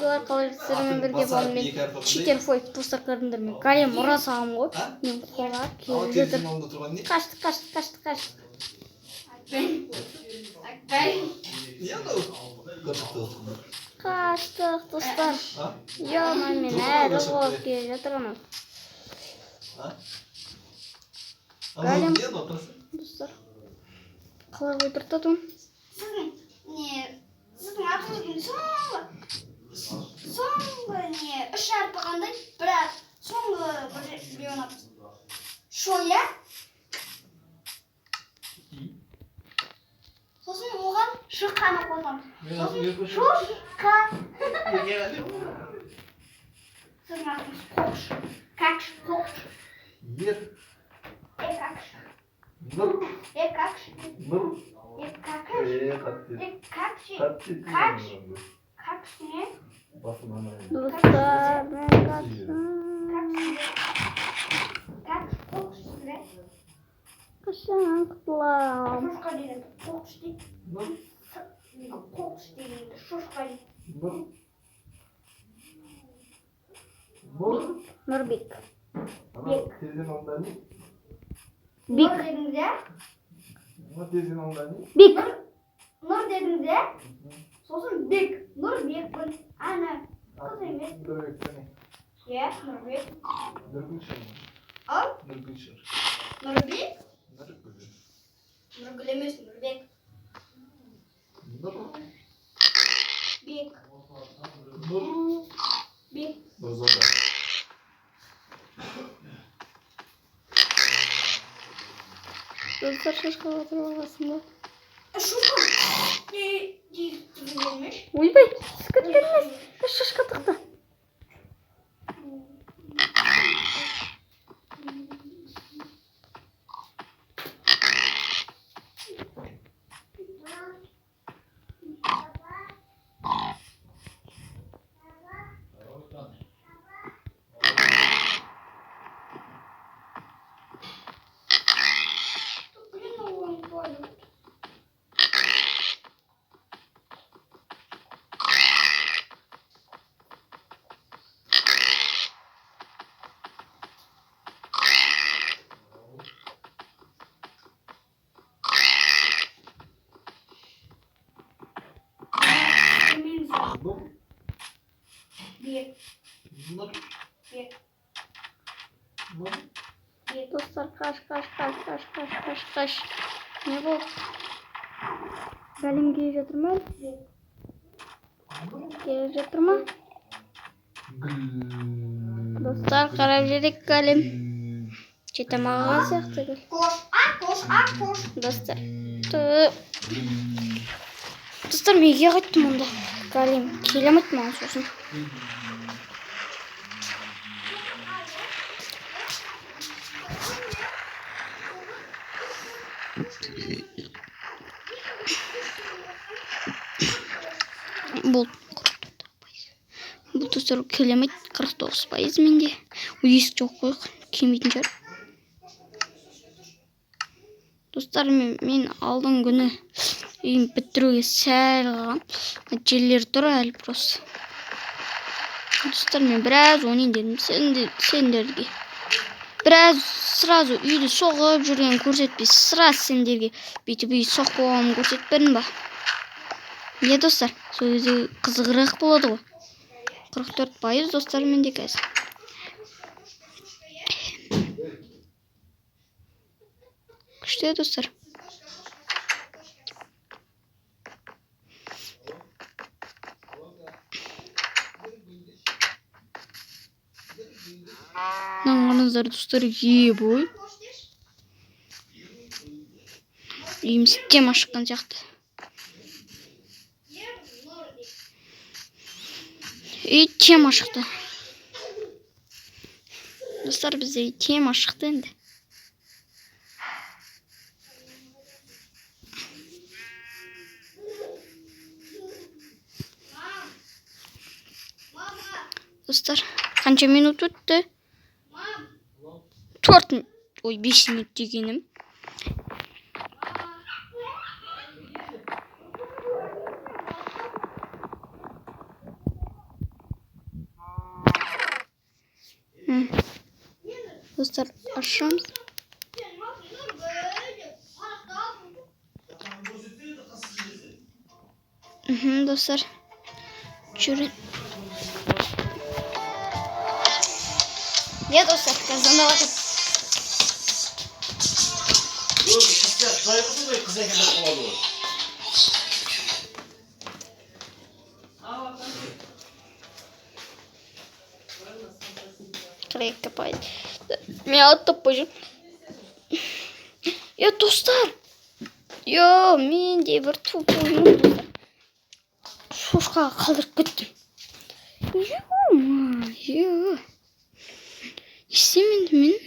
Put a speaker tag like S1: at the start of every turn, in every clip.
S1: Қалайсыздармен бірге болумен Читер Фойт достар көрдіңдер ме? Галем ұра салам ғой. Мен қолға келіп жатыр. Қашты. Қаштық достар. Мен әлі болып келіп жатырмын. Галем достар. Қалай отыртадым?
S2: Сіздің атыңыздың соңғы үш әрпі қандай? Бірақ соңғы біреу ұнап. Шоя. Сосын оған шыққаны қосам. Шошқа. Сіздің атыңыз қош. Какш, қош.
S3: Ер.
S2: Какш. Какш не?
S1: Достар, мен қашан құтылам.
S2: Шошқа дейді. Қош дейді. Қош дейді. Шошқа дейді.
S1: Нұрбек.
S2: Нұр дедіңізде?
S1: Бек.
S2: Нұр дедіңізде? Сосын бек. Нұр бекпін. Ана. Қыз емес. Иә, Нұрбек. Ал? Нұрбек? Нұргүл емес, Нұрбек. Бек. Бек.
S1: Достар шошқаға отырып алғасын ба?
S2: Шошқа. Деймеш.
S1: Ойбай, кеткенмес. Шошқа тықты. Достар, қаш. Не болды? Галем келіп жатыр ма? Достар, қарап жүрек Галем. Жете маған сияқты гүл.
S2: Қош.
S1: Достар, менге қайттым онда. Галем келемейді маған сосын. Бұл достар келемейді 49% менде. Есік жоқ қой, келмейтін шығар. Достар, мен алдың күні үйін бітіруге сәл қалған. Нәтижелер тұр әлі просто. Достар, мен біраз ойнайын дедім сендерге. Біраз сразу үйді соғып жүрген көрсетпей, сразу сендерге бүйтіп үй соқпауым көрсетпедім ба? Не достар, сол кезде қызығырақ болады ғой. 44% достар менде қазір. Күшті достар. Қараңыздар достар, бой. Үйім тема шыққан сияқты. Тема шықты. Достар, бізде тема шықты енді. Достар, қанша минут өтті? 4 минут. Ой, 5 минут дегенім. Dostlar aşağımız. Dostlar. Şöyle. Ya dostlar kazandı bakın. Şurayı kapayın. Ya topacım. Ya dostlar. Ya men de bir top oynuyorum dostlar. Şuşka kaldırıp gittim. Yo. İstemedim men.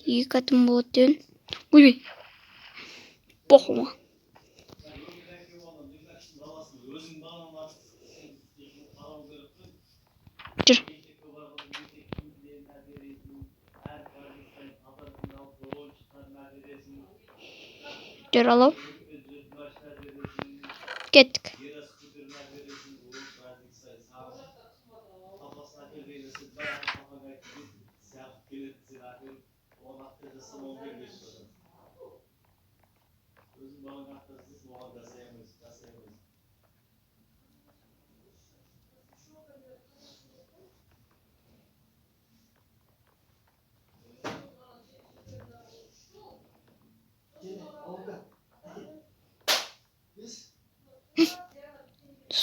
S1: İyi katım bu dön. Uy. Bakma. Dur. Dur alalım. Gittik.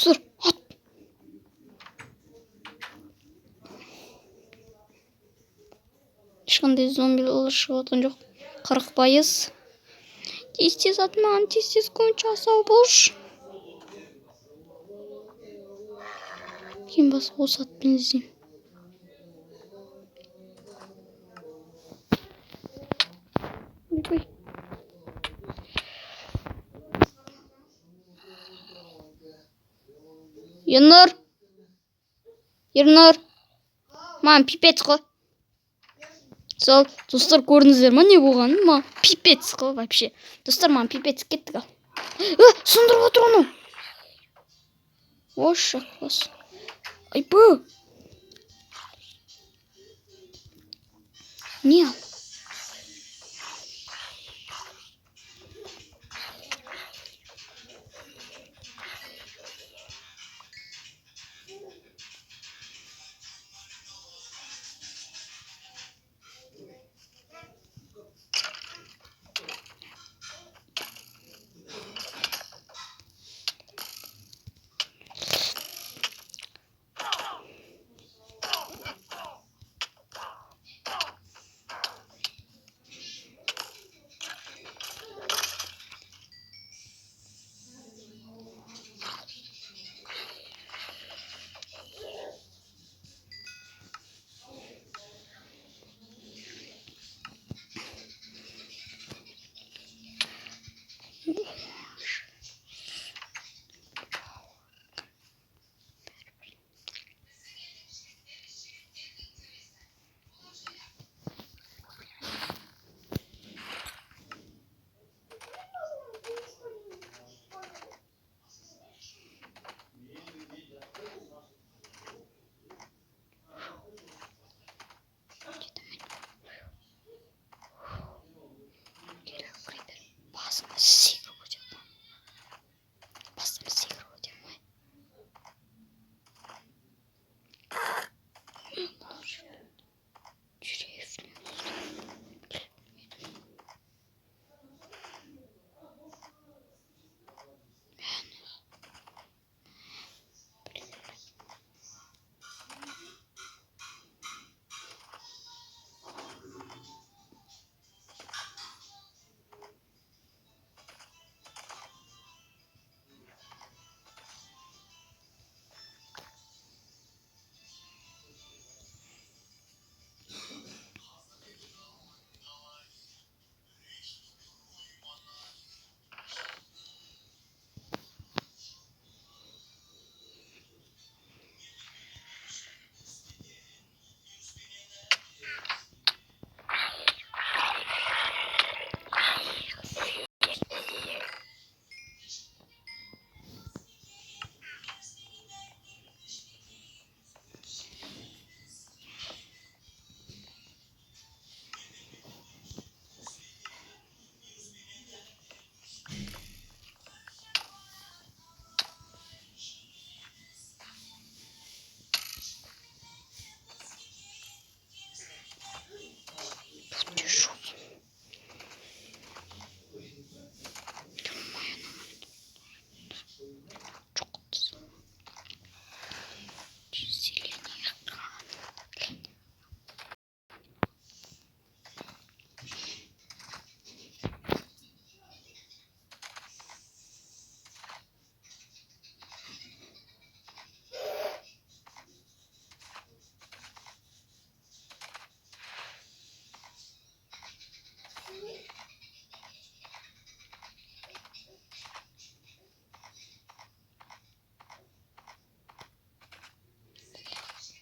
S1: Dur. At. Ешқандай зомбилер шығатын жоқ. Қырықпайыз. Тез атман, тез көңіл жасау болш. Кейін басқа осы атпен іздеймін. Ой. Ернұр. Мам, пипец қой. Сол, достар көрдіңіздер ма не болғанын? Ма, пипец қой вообще. Достар, мам, пипец кеттік ал. Сындырып отыр оны. Ош шақпас. Айпы. Не ал?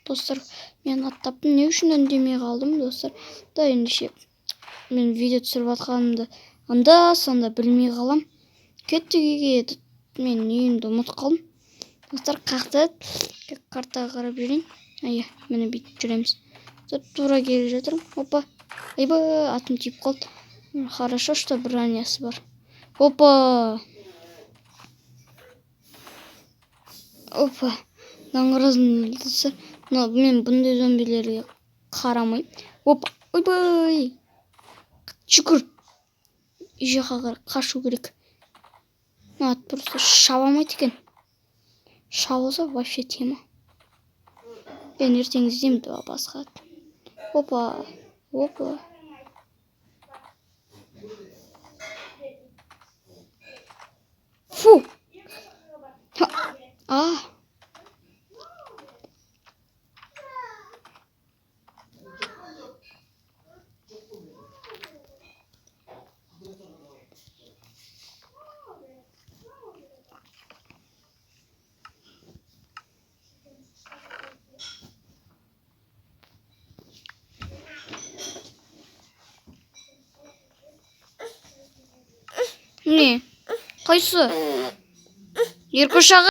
S1: Достар, мен аттаптым. Не үшін үндемей қалдым, достар? Да ендеше мен видео түсіріп жатқанымды анда-санда білмей қалам. Кеттік үйге. Мен үйімді ұмытып қалдым. Достар, қақты картаға қарап жүрейін. Міне бүйтіп жүреміз. Тура келе жатырмын. Опа. Айбай, атым тиіп қалды. Хорошо, что бронясы бар. Опа. Даңғыразым достар. Мен бұндай зомбилерге қарамайым. Опа. Ойбай. Шүкір. Үй жаққа қарай қашу керек. Ат просто шаба алмайды екен. Шабылса вообще тема. Ben ертең іздеймін басқа. Опа. Фу. Не? Қайсы? Еркөш аға.